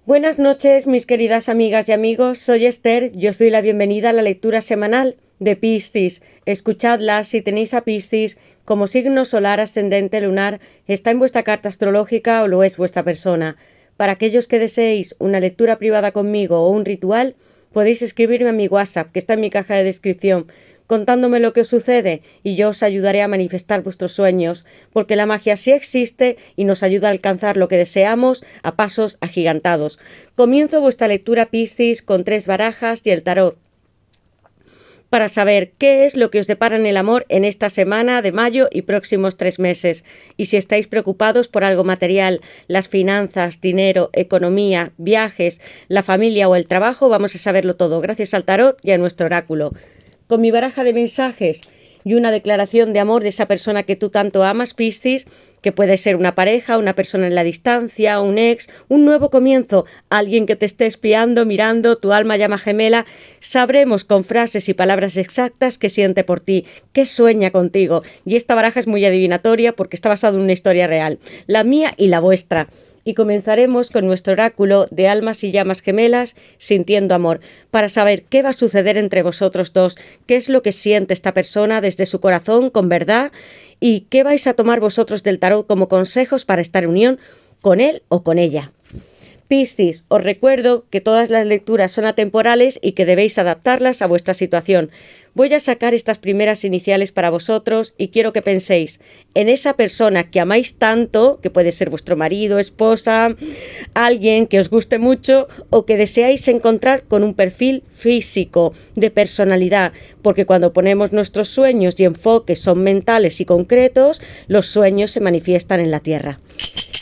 Buenas noches, mis queridas amigas y amigos. Soy Esther y os doy la bienvenida a la lectura semanal de Piscis. Escuchadla si tenéis a Piscis como signo solar, ascendente, lunar, está en vuestra carta astrológica o lo es vuestra persona. Para aquellos que deseéis una lectura privada conmigo o un ritual, podéis escribirme a mi WhatsApp, que está en mi caja de descripción, contándome lo que os sucede y yo os ayudaré a manifestar vuestros sueños, porque la magia sí existe y nos ayuda a alcanzar lo que deseamos a pasos agigantados. Comienzo vuestra lectura Piscis con 3 barajas y el tarot, para saber qué es lo que os depara en el amor en esta semana de mayo y próximos 3 meses. Y si estáis preocupados por algo material, las finanzas, dinero, economía, viajes, la familia o el trabajo, vamos a saberlo todo gracias al tarot y a nuestro oráculo. Con mi baraja de mensajes y una declaración de amor de esa persona que tú tanto amas, Piscis, que puede ser una pareja, una persona en la distancia, un ex, un nuevo comienzo, alguien que te esté espiando, mirando, tu alma llama gemela, sabremos con frases y palabras exactas qué siente por ti, qué sueña contigo. Y esta baraja es muy adivinatoria porque está basada en una historia real, la mía y la vuestra. Y comenzaremos con nuestro oráculo de almas y llamas gemelas, sintiendo amor, para saber qué va a suceder entre vosotros dos, qué es lo que siente esta persona desde su corazón, con verdad, y qué vais a tomar vosotros del tarot como consejos para estar en unión con él o con ella. Piscis, os recuerdo que todas las lecturas son atemporales y que debéis adaptarlas a vuestra situación. Voy a sacar estas primeras iniciales para vosotros y quiero que penséis en esa persona que amáis tanto, que puede ser vuestro marido, esposa, alguien que os guste mucho o que deseáis encontrar con un perfil físico, de personalidad, porque cuando ponemos nuestros sueños y enfoques son mentales y concretos, los sueños se manifiestan en la tierra.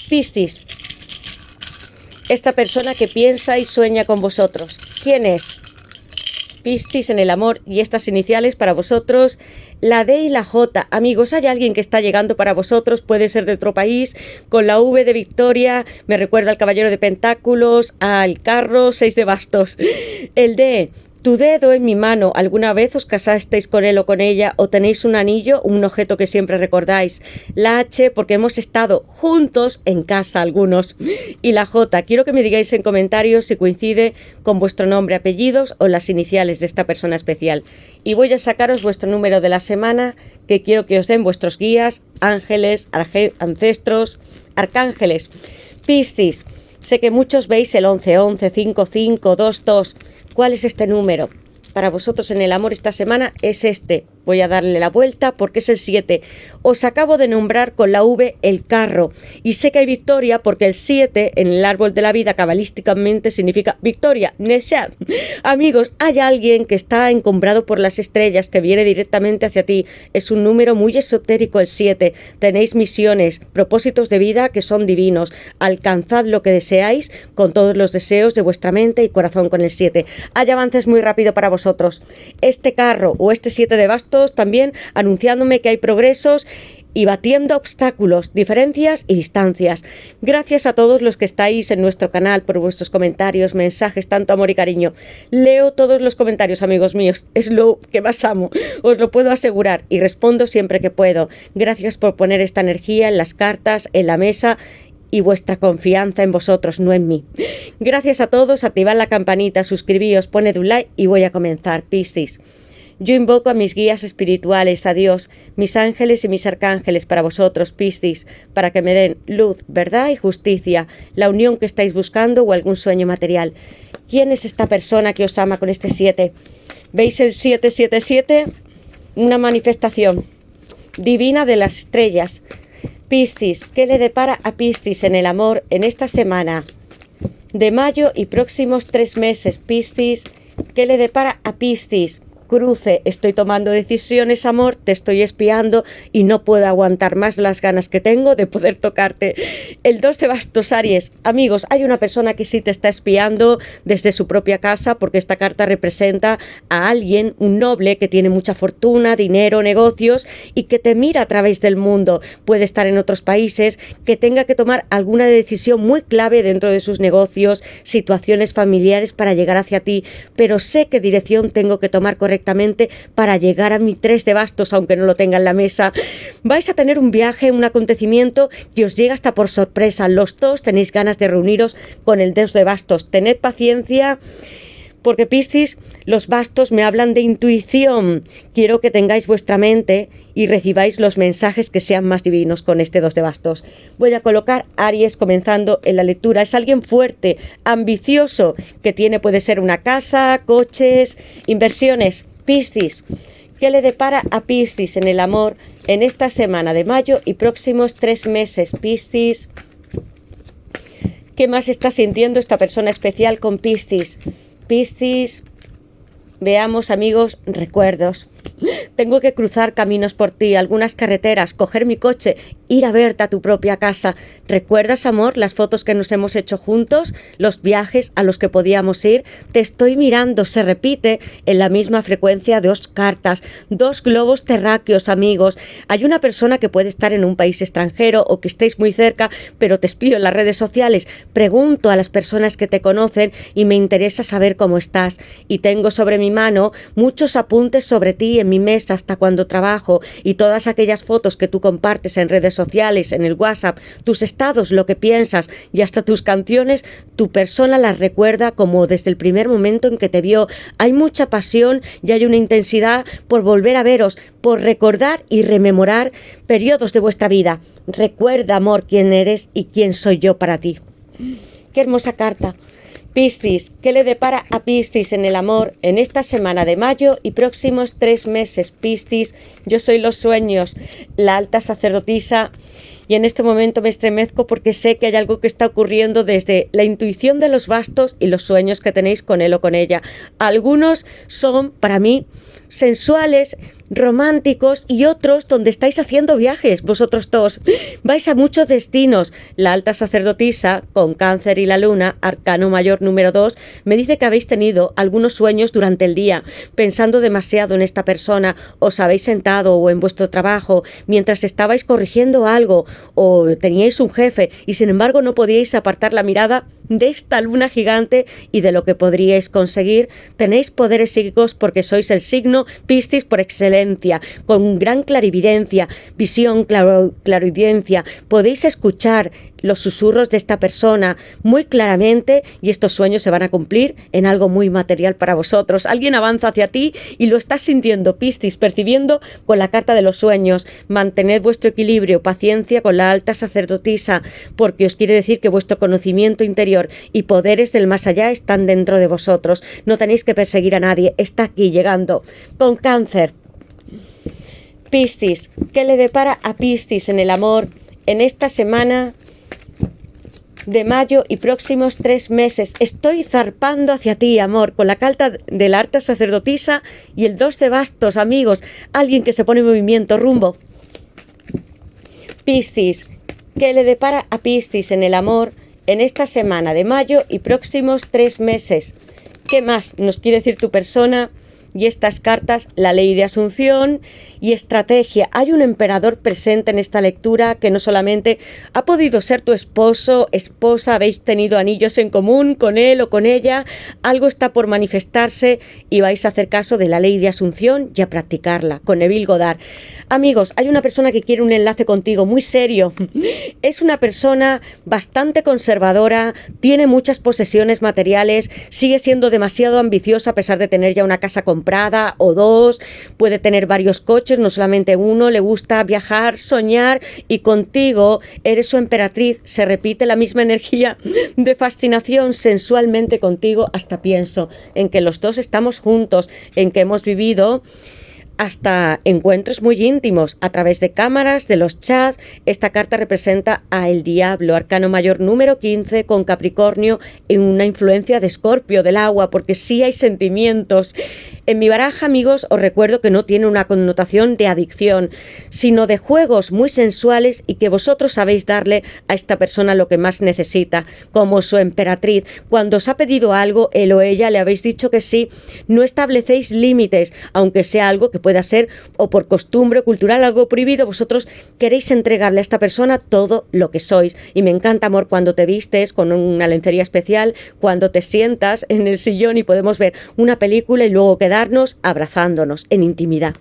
Piscis, esta persona que piensa y sueña con vosotros, ¿quién es? Piscis en el amor y estas iniciales para vosotros, la D y la J. Amigos, hay alguien que está llegando para vosotros, puede ser de otro país, con la V de Victoria, me recuerda al Caballero de Pentáculos, al Carro, 6 de Bastos. El D, tu dedo en mi mano, ¿alguna vez os casasteis con él o con ella o tenéis un anillo, un objeto que siempre recordáis? La H, porque hemos estado juntos en casa algunos. Y la J, quiero que me digáis en comentarios si coincide con vuestro nombre, apellidos o las iniciales de esta persona especial. Y voy a sacaros vuestro número de la semana, que quiero que os den vuestros guías, ángeles, ancestros, arcángeles. Piscis, sé que muchos veis el 1111, 55, 22. ¿Cuál es este número? Para vosotros en el amor esta semana es este. Voy a darle la vuelta porque es el 7. Os acabo de nombrar con la V el carro. Y sé que hay victoria porque el 7 en el árbol de la vida cabalísticamente significa victoria. Nesha. Amigos, hay alguien que está encumbrado por las estrellas que viene directamente hacia ti. Es un número muy esotérico el 7. Tenéis misiones, propósitos de vida que son divinos. Alcanzad lo que deseáis con todos los deseos de vuestra mente y corazón con el 7. Hay avances muy rápido para vosotros. Este carro o este 7 de bastos también anunciándome que hay progresos y batiendo obstáculos, diferencias y distancias. Gracias a todos los que estáis en nuestro canal por vuestros comentarios, mensajes, tanto amor y cariño. Leo todos los comentarios, amigos míos, es lo que más amo, os lo puedo asegurar y respondo siempre que puedo. Gracias por poner esta energía en las cartas, en la mesa y vuestra confianza en vosotros, no en mí. Gracias a todos, activad la campanita, suscribíos, poned un like y voy a comenzar. Piscis. Yo invoco a mis guías espirituales, a Dios, mis ángeles y mis arcángeles para vosotros, Piscis, para que me den luz, verdad y justicia, la unión que estáis buscando o algún sueño material. ¿Quién es esta persona que os ama con este 7? ¿Veis el 777? Una manifestación divina de las estrellas. Piscis, ¿qué le depara a Piscis en el amor en esta semana de mayo y próximos 3 meses? Piscis, ¿qué le depara a Piscis? Cruce, estoy tomando decisiones, amor, te estoy espiando y no puedo aguantar más las ganas que tengo de poder tocarte. El 2 de bastos, Aries. Amigos, hay una persona que sí te está espiando desde su propia casa porque esta carta representa a alguien, un noble que tiene mucha fortuna, dinero, negocios y que te mira a través del mundo. Puede estar en otros países, que tenga que tomar alguna decisión muy clave dentro de sus negocios, situaciones familiares para llegar hacia ti, pero sé qué dirección tengo que tomar correctamente perfectamente para llegar a mi 3 de bastos, aunque no lo tenga en la mesa. Vais a tener un viaje, un acontecimiento que os llega hasta por sorpresa. Los dos tenéis ganas de reuniros con el 2 de bastos. Tened paciencia, porque Piscis, los bastos me hablan de intuición. Quiero que tengáis vuestra mente y recibáis los mensajes que sean más divinos con este 2 de bastos. Voy a colocar Aries comenzando en la lectura. Es alguien fuerte, ambicioso, que puede ser una casa, coches, inversiones. Piscis, ¿qué le depara a Piscis en el amor en esta semana de mayo y próximos 3 meses? Piscis, ¿qué más está sintiendo esta persona especial con Piscis? Piscis, veamos, amigos, recuerdos. Tengo que cruzar caminos por ti, algunas carreteras, coger mi coche, ir a verte a tu propia casa. ¿Recuerdas, amor, las fotos que nos hemos hecho juntos? Los viajes a los que podíamos ir. Te estoy mirando, se repite en la misma frecuencia 2 cartas, 2 globos terráqueos, amigos. Hay una persona que puede estar en un país extranjero o que estéis muy cerca, pero te espío en las redes sociales. Pregunto a las personas que te conocen y me interesa saber cómo estás. Y tengo sobre mi mano muchos apuntes sobre ti en mi mesa hasta cuando trabajo, y todas aquellas fotos que tú compartes en redes sociales, en el WhatsApp, tus estados, lo que piensas y hasta tus canciones, tu persona las recuerda como desde el primer momento en que te vio. Hay mucha pasión y hay una intensidad por volver a veros, por recordar y rememorar periodos de vuestra vida. Recuerda, amor, quién eres y quién soy yo para ti. Qué hermosa carta. Piscis, ¿qué le depara a Piscis en el amor en esta semana de mayo y próximos 3 meses? Piscis, yo soy los sueños, la alta sacerdotisa, y en este momento me estremezco porque sé que hay algo que está ocurriendo desde la intuición de los bastos y los sueños que tenéis con él o con ella. Algunos son, para mí, sensuales, románticos, y otros donde estáis haciendo viajes, vosotros dos. Vais a muchos destinos. La alta sacerdotisa, con Cáncer y la luna, arcano mayor número 2, me dice que habéis tenido algunos sueños durante el día, pensando demasiado en esta persona. Os habéis sentado o en vuestro trabajo mientras estabais corrigiendo algo, o teníais un jefe y sin embargo no podíais apartar la mirada de esta luna gigante y de lo que podríais conseguir. Tenéis poderes psíquicos porque sois el signo Piscis por excelencia, con gran clarividencia, visión, clarividencia. Podéis escuchar los susurros de esta persona muy claramente, y estos sueños se van a cumplir en algo muy material para vosotros. Alguien avanza hacia ti y lo estás sintiendo, Piscis, percibiendo con la carta de los sueños. Mantened vuestro equilibrio, paciencia con la alta sacerdotisa, porque os quiere decir que vuestro conocimiento interior y poderes del más allá están dentro de vosotros. No tenéis que perseguir a nadie, está aquí llegando. Con Cáncer, Piscis, ¿qué le depara a Piscis en el amor en esta semana de mayo y próximos 3 meses? Estoy zarpando hacia ti, amor, con la carta de la alta sacerdotisa y el 2 de bastos, amigos. Alguien que se pone en movimiento, rumbo. Piscis, ¿qué le depara a Piscis en el amor en esta semana de mayo y próximos 3 meses? ¿Qué más nos quiere decir tu persona? Y estas cartas, la ley de asunción y estrategia. Hay un emperador presente en esta lectura que no solamente ha podido ser tu esposo, esposa, habéis tenido anillos en común con él o con ella, algo está por manifestarse y vais a hacer caso de la ley de asunción y a practicarla con Neville Goddard. Amigos, hay una persona que quiere un enlace contigo muy serio. Es una persona bastante conservadora, tiene muchas posesiones materiales, sigue siendo demasiado ambiciosa a pesar de tener ya una casa comprada o 2, puede tener varios coches, no solamente uno, le gusta viajar, soñar, y contigo eres su emperatriz. Se repite la misma energía de fascinación sensualmente contigo. Hasta pienso en que los dos estamos juntos, en que hemos vivido hasta encuentros muy íntimos a través de cámaras, de los chats. Esta carta representa a el diablo, arcano mayor número 15, con Capricornio en una influencia de Escorpio, del agua, porque sí hay sentimientos. En mi baraja, amigos, os recuerdo que no tiene una connotación de adicción, sino de juegos muy sensuales, y que vosotros sabéis darle a esta persona lo que más necesita, como su emperatriz. Cuando os ha pedido algo, él o ella le habéis dicho que sí. No establecéis límites, aunque sea algo que pueda ser o por costumbre cultural algo prohibido. Vosotros queréis entregarle a esta persona todo lo que sois. Y me encanta, amor, cuando te vistes con una lencería especial, cuando te sientas en el sillón y podemos ver una película y luego quedar quedarnos abrazándonos en intimidad.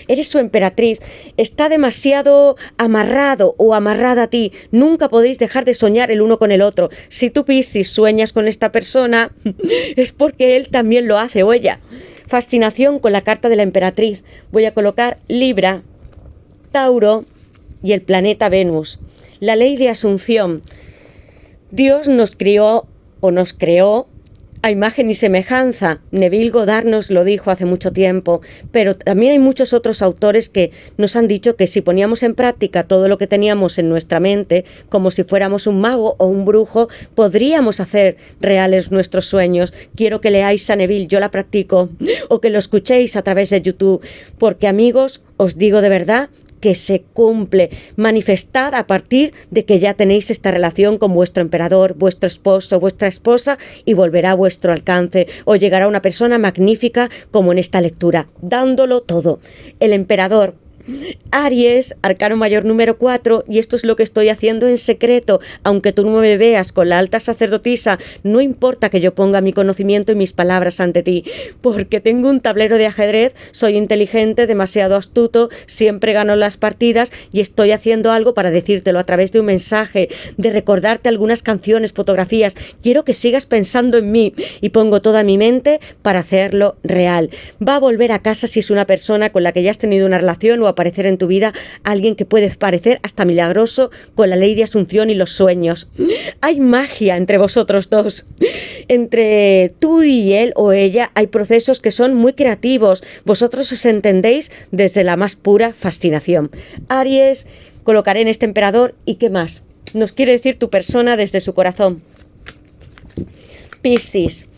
Eres su emperatriz, está demasiado amarrado o amarrada a ti, nunca podéis dejar de soñar el uno con el otro. Si tú, Piscis, sueñas con esta persona, es porque él también lo hace o ella. Fascinación con la carta de la emperatriz. Voy a colocar Libra, Tauro y el planeta Venus. La ley de asunción. Dios nos crió o nos creó a imagen y semejanza. Neville Goddard nos lo dijo hace mucho tiempo, pero también hay muchos otros autores que nos han dicho que si poníamos en práctica todo lo que teníamos en nuestra mente, como si fuéramos un mago o un brujo, podríamos hacer reales nuestros sueños. Quiero que leáis a Neville, yo la practico, o que lo escuchéis a través de YouTube, porque amigos, os digo de verdad que se cumple. Manifestad a partir de que ya tenéis esta relación con vuestro emperador, vuestro esposo, vuestra esposa, y volverá a vuestro alcance, o llegará una persona magnífica como en esta lectura, dándolo todo. El emperador, Aries, arcano mayor número 4, y esto es lo que estoy haciendo en secreto, aunque tú no me veas con la alta sacerdotisa, no importa que yo ponga mi conocimiento y mis palabras ante ti, porque tengo un tablero de ajedrez, soy inteligente, demasiado astuto, siempre gano las partidas y estoy haciendo algo para decírtelo a través de un mensaje, de recordarte algunas canciones, fotografías. Quiero que sigas pensando en mí y pongo toda mi mente para hacerlo real. Va a volver a casa si es una persona con la que ya has tenido una relación, o aparecer en tu vida alguien que puede parecer hasta milagroso con la ley de asunción y los sueños. Hay magia entre vosotros dos. Entre tú y él o ella hay procesos que son muy creativos. Vosotros os entendéis desde la más pura fascinación. Aries, colocaré en este emperador. ¿Y qué más? Nos quiere decir tu persona desde su corazón. Piscis,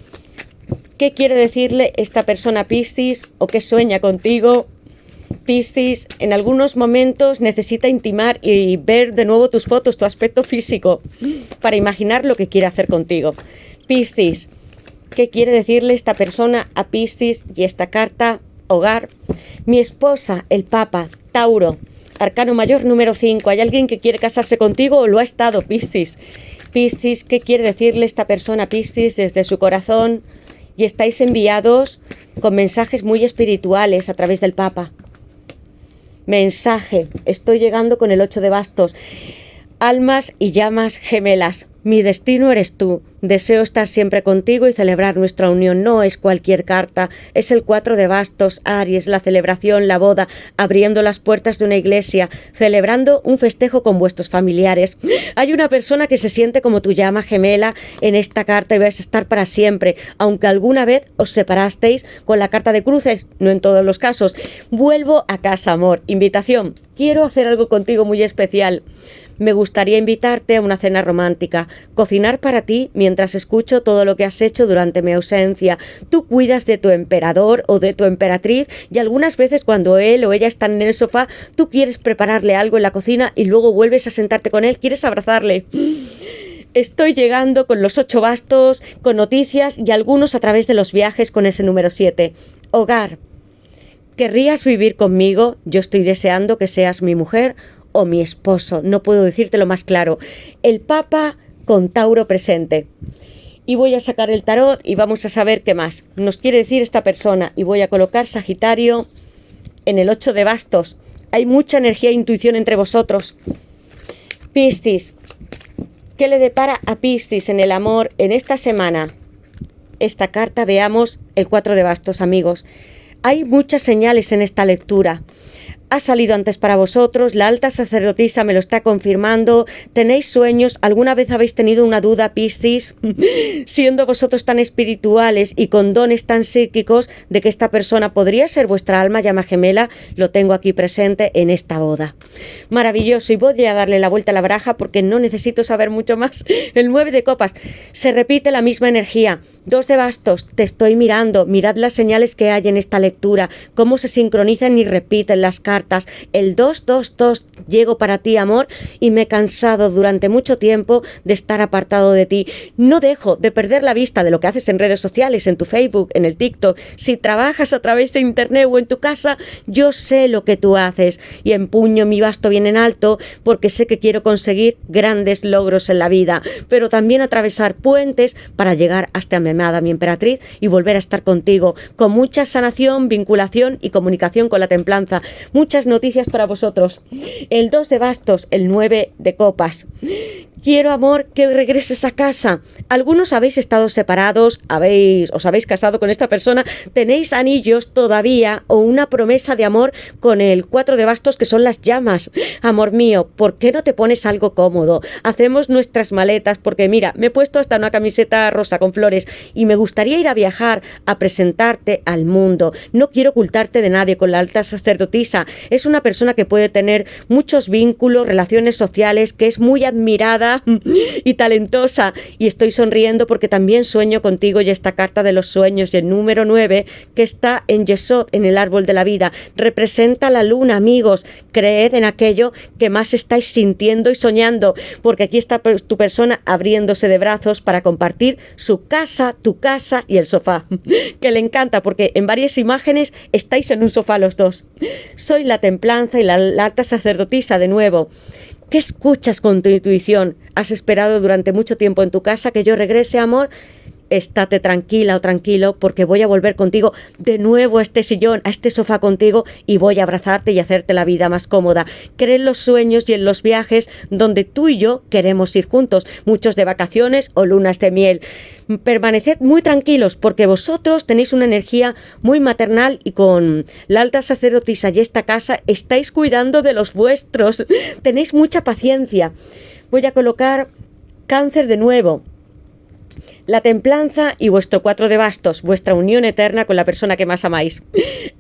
¿qué quiere decirle esta persona a Piscis o qué sueña contigo? Piscis, en algunos momentos necesita intimar y ver de nuevo tus fotos, tu aspecto físico, para imaginar lo que quiere hacer contigo. Piscis, ¿qué quiere decirle esta persona a Piscis y esta carta? Hogar. Mi esposa, el Papa, Tauro, arcano mayor número 5. ¿Hay alguien que quiere casarse contigo o lo ha estado, Piscis? Piscis, ¿qué quiere decirle esta persona a Piscis desde su corazón? Y estáis enviados con mensajes muy espirituales a través del Papa. Mensaje, estoy llegando con el 8 de bastos. Almas y llamas gemelas. Mi destino eres tú. Deseo estar siempre contigo y celebrar nuestra unión. No es cualquier carta, es el 4 de bastos, Aries, la celebración, la boda, abriendo las puertas de una iglesia, celebrando un festejo con vuestros familiares. Hay una persona que se siente como tu llama gemela en esta carta y vais a estar para siempre, aunque alguna vez os separasteis con la carta de cruces, no en todos los casos. Vuelvo a casa, amor. Invitación. Quiero hacer algo contigo muy especial. Me gustaría invitarte a una cena romántica, cocinar para ti mientras escucho todo lo que has hecho durante mi ausencia. Tú cuidas de tu emperador o de tu emperatriz y algunas veces cuando él o ella están en el sofá, tú quieres prepararle algo en la cocina y luego vuelves a sentarte con él, quieres abrazarle. Estoy llegando con los 8 bastos, con noticias y algunos a través de los viajes con ese número 7. Hogar. ¿Querrías vivir conmigo? Yo estoy deseando que seas mi mujer o mi esposo, no puedo decírtelo más claro. El Papa con Tauro presente. Y voy a sacar el tarot y vamos a saber qué más nos quiere decir esta persona. Y voy a colocar Sagitario en el 8 de bastos. Hay mucha energía e intuición entre vosotros. Piscis, ¿qué le depara a Piscis en el amor en esta semana? Esta carta, veamos el 4 de bastos, amigos. Hay muchas señales en esta lectura. Ha salido antes para vosotros, la alta sacerdotisa me lo está confirmando, tenéis sueños, ¿alguna vez habéis tenido una duda, Piscis? Siendo vosotros tan espirituales y con dones tan psíquicos de que esta persona podría ser vuestra alma llama gemela, lo tengo aquí presente en esta boda. Maravilloso, y voy a darle la vuelta a la baraja porque no necesito saber mucho más. El 9 de copas, se repite la misma energía. 2 de bastos, te estoy mirando, mirad las señales que hay en esta lectura, cómo se sincronizan y repiten las cartas. cartas. El 222, llego para ti, amor, y me he cansado durante mucho tiempo de estar apartado de ti. No dejo de perder la vista de lo que haces en redes sociales, en tu Facebook, en el TikTok. Si trabajas a través de internet o en tu casa, yo sé lo que tú haces y empuño mi basto bien en alto porque sé que quiero conseguir grandes logros en la vida, pero también atravesar puentes para llegar hasta mi amada, mi emperatriz, y volver a estar contigo, con mucha sanación, vinculación y comunicación con la templanza. Muchas noticias para vosotros. El 2 de bastos, el 9 de copas. Quiero, amor, que regreses a casa. Algunos habéis estado separados, os habéis casado con esta persona, tenéis anillos todavía o una promesa de amor con el 4 de bastos, que son las llamas. Amor mío, ¿por qué no te pones algo cómodo? Hacemos nuestras maletas, porque mira, me he puesto hasta una camiseta rosa con flores y me gustaría ir a viajar, a presentarte al mundo. No quiero ocultarte de nadie con la alta sacerdotisa. Es una persona que puede tener muchos vínculos, relaciones sociales, que es muy admirada y talentosa, y estoy sonriendo porque también sueño contigo, y esta carta de los sueños y el número 9 que está en Yesod, en el árbol de la vida, representa la luna. Amigos, creed en aquello que más estáis sintiendo y soñando, porque aquí está tu persona abriéndose de brazos para compartir su casa, tu casa y el sofá, que le encanta porque en varias imágenes estáis en un sofá los dos. Soy la templanza y la alta sacerdotisa de nuevo. ¿Qué escuchas con tu intuición? ¿Has esperado durante mucho tiempo en tu casa que yo regrese, amor? Estate tranquila o tranquilo, porque voy a volver contigo de nuevo a este sillón, a este sofá contigo, y voy a abrazarte y hacerte la vida más cómoda. Cree en los sueños y en los viajes donde tú y yo queremos ir juntos, muchos de vacaciones o lunas de miel. Permaneced muy tranquilos porque vosotros tenéis una energía muy maternal y con la alta sacerdotisa y esta casa estáis cuidando de los vuestros. Tenéis mucha paciencia. Voy a colocar Cáncer de nuevo. La templanza y vuestro 4 de bastos, vuestra unión eterna con la persona que más amáis.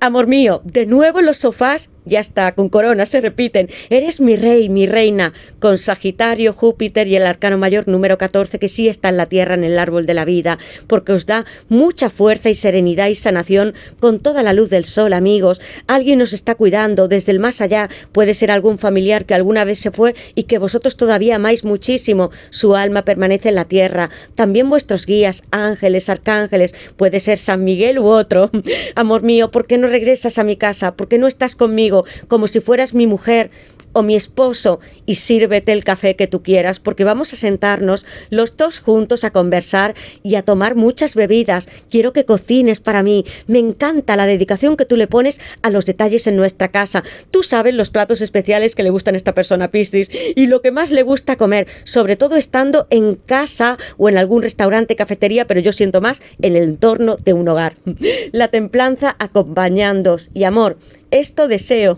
Amor mío, de nuevo los sofás, ya está, con corona, se repiten. Eres mi rey, mi reina, con Sagitario, Júpiter y el arcano mayor número 14, que sí está en la tierra, en el árbol de la vida, porque os da mucha fuerza y serenidad y sanación con toda la luz del sol, amigos. Alguien os está cuidando desde el más allá. Puede ser algún familiar que alguna vez se fue y que vosotros todavía amáis muchísimo. Su alma permanece en la tierra. También vuestros guías, ángeles, arcángeles, puede ser San Miguel u otro. Amor mío, ¿por qué no regresas a mi casa? ¿Por qué no estás conmigo como si fueras mi mujer o mi esposo, y sírvete el café que tú quieras, porque vamos a sentarnos los dos juntos a conversar y a tomar muchas bebidas? Quiero que cocines para mí. Me encanta la dedicación que tú le pones a los detalles en nuestra casa. Tú sabes los platos especiales que le gustan a esta persona, Piscis, y lo que más le gusta comer, sobre todo estando en casa o en algún restaurante, cafetería, pero yo siento más en el entorno de un hogar. La templanza acompañándoos. Y amor, esto deseo,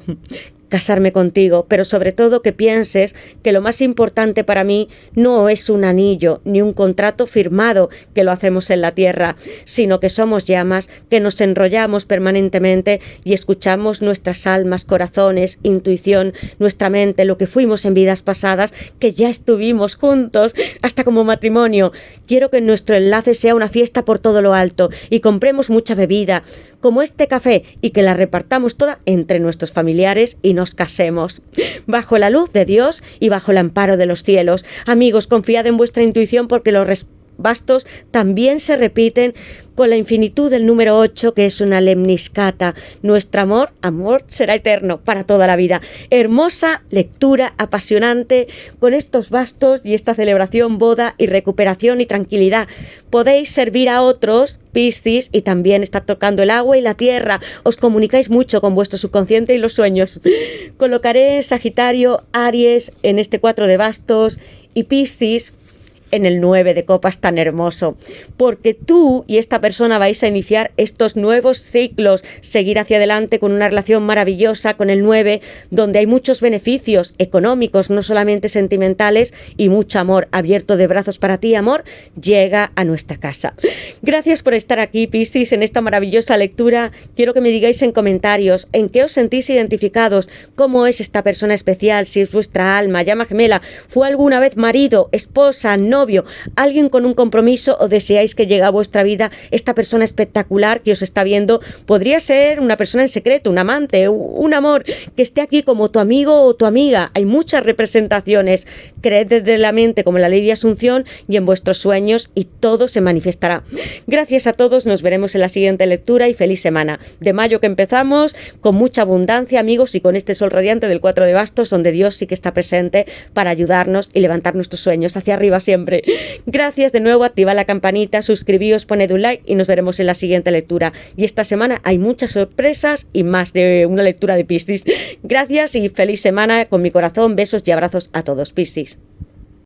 casarme contigo, pero sobre todo que pienses que lo más importante para mí no es un anillo ni un contrato firmado, que lo hacemos en la tierra, sino que somos llamas, que nos enrollamos permanentemente y escuchamos nuestras almas, corazones, intuición, nuestra mente, lo que fuimos en vidas pasadas, que ya estuvimos juntos, hasta como matrimonio. Quiero que nuestro enlace sea una fiesta por todo lo alto y compremos mucha bebida, como este café, y que la repartamos toda entre nuestros familiares y nos casemos, bajo la luz de Dios y bajo el amparo de los cielos. Amigos, confiad en vuestra intuición, porque los bastos también se repiten con la infinitud del número 8, que es una lemniscata. Nuestro amor será eterno para toda la vida. Hermosa lectura, apasionante, con estos bastos y esta celebración, boda y recuperación y tranquilidad. Podéis servir a otros, Piscis, y también está tocando el agua y la tierra. Os comunicáis mucho con vuestro subconsciente y los sueños. Colocaré Sagitario, Aries en este 4 de bastos y Piscis en el 9 de copas tan hermoso, porque tú y esta persona vais a iniciar estos nuevos ciclos, seguir hacia adelante con una relación maravillosa con el 9, donde hay muchos beneficios económicos, no solamente sentimentales, y mucho amor. Abierto de brazos para ti, amor, llega a nuestra casa. Gracias por estar aquí, Piscis, en esta maravillosa lectura. Quiero que me digáis en comentarios en qué os sentís identificados, cómo es esta persona especial, si es vuestra alma, llama gemela, fue alguna vez marido, esposa, no novio, alguien con un compromiso o deseáis que llegue a vuestra vida esta persona espectacular que os está viendo. Podría ser una persona en secreto, un amante, un amor que esté aquí como tu amigo o tu amiga. Hay muchas representaciones. Creed desde la mente como la ley de Asunción y en vuestros sueños y todo se manifestará. Gracias a todos, nos veremos en la siguiente lectura y feliz semana de mayo que empezamos con mucha abundancia, amigos, y con este sol radiante del 4 de bastos donde Dios sí que está presente para ayudarnos y levantar nuestros sueños hacia arriba siempre. Gracias de nuevo, activa la campanita, suscribíos, poned un like y nos veremos en la siguiente lectura. Y esta semana hay muchas sorpresas y más de una lectura de Piscis. Gracias y feliz semana con mi corazón, besos y abrazos a todos, Piscis.